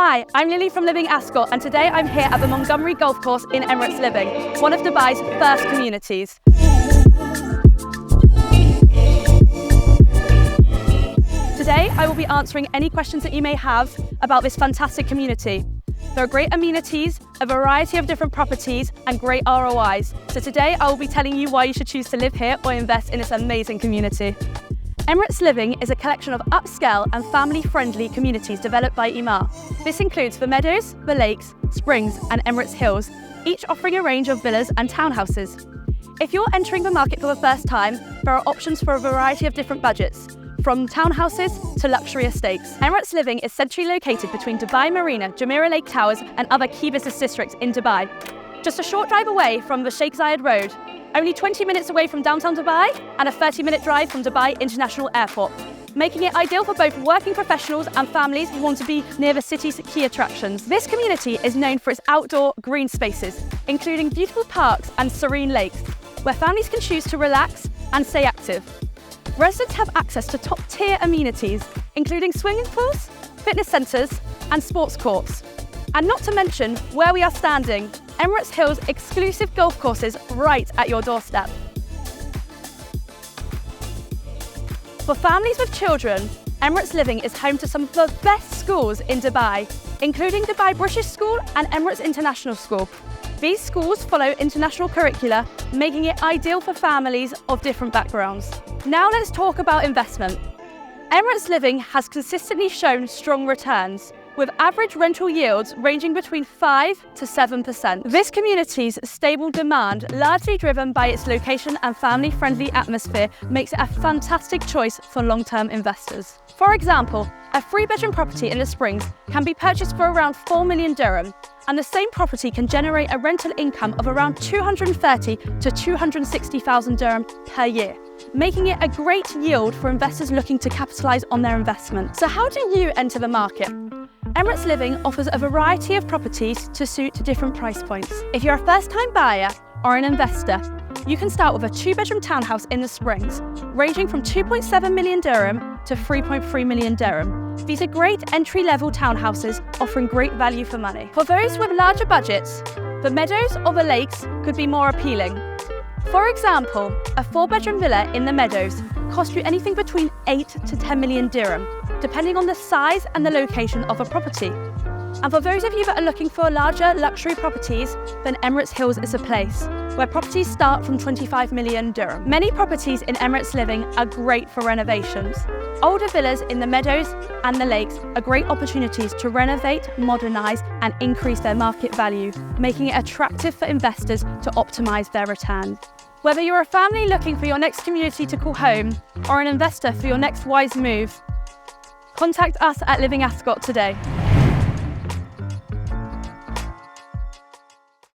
Hi, I'm Lily from LivingAscot, and today I'm here at the Montgomery Golf Course in Emirates Living, one of Dubai's first communities. Today I will be answering any questions that you may have about this fantastic community. There are great amenities, a variety of different properties and great ROIs. So today I will be telling you why you should choose to live here or invest in this amazing community. Emirates Living is a collection of upscale and family-friendly communities developed by Emaar. This includes the Meadows, the Lakes, Springs and Emirates Hills, each offering a range of villas and townhouses. If you're entering the market for the first time, there are options for a variety of different budgets, from townhouses to luxury estates. Emirates Living is centrally located between Dubai Marina, Jumeirah Lake Towers and other key business districts in Dubai. Just a short drive away from the Sheikh Zayed Road, only 20 minutes away from downtown Dubai and a 30-minute drive from Dubai International Airport, making it ideal for both working professionals and families who want to be near the city's key attractions. This community is known for its outdoor green spaces, including beautiful parks and serene lakes, where families can choose to relax and stay active. Residents have access to top-tier amenities, including swimming pools, fitness centres and sports courts. And not to mention, where we are standing, Emirates Hills exclusive golf courses right at your doorstep. For families with children, Emirates Living is home to some of the best schools in Dubai, including Dubai British School and Emirates International School. These schools follow international curricula, making it ideal for families of different backgrounds. Now let's talk about investment. Emirates Living has consistently shown strong returns, with average rental yields ranging between 5 to 7%. This community's stable demand, largely driven by its location and family-friendly atmosphere, makes it a fantastic choice for long-term investors. For example, a 3-bedroom property in the Springs can be purchased for around 4 million dirham, and the same property can generate a rental income of around 230 to 260,000 dirham per year, making it a great yield for investors looking to capitalise on their investment. So how do you enter the market? Emirates Living offers a variety of properties to suit different price points. If you're a first-time buyer or an investor, you can start with a 2-bedroom townhouse in the Springs, ranging from 2.7 million dirham to 3.3 million dirham. These are great entry-level townhouses offering great value for money. For those with larger budgets, the Meadows or the Lakes could be more appealing. For example, a 4-bedroom villa in the Meadows costs you anything between 8 to 10 million dirham, depending on the size and the location of a property. And for those of you that are looking for larger luxury properties, then Emirates Hills is a place where properties start from 25 million dirham. Many properties in Emirates Living are great for renovations. Older villas in the Meadows and the Lakes are great opportunities to renovate, modernise and increase their market value, making it attractive for investors to optimise their return. Whether you're a family looking for your next community to call home or an investor for your next wise move, contact us at LivingAscot today.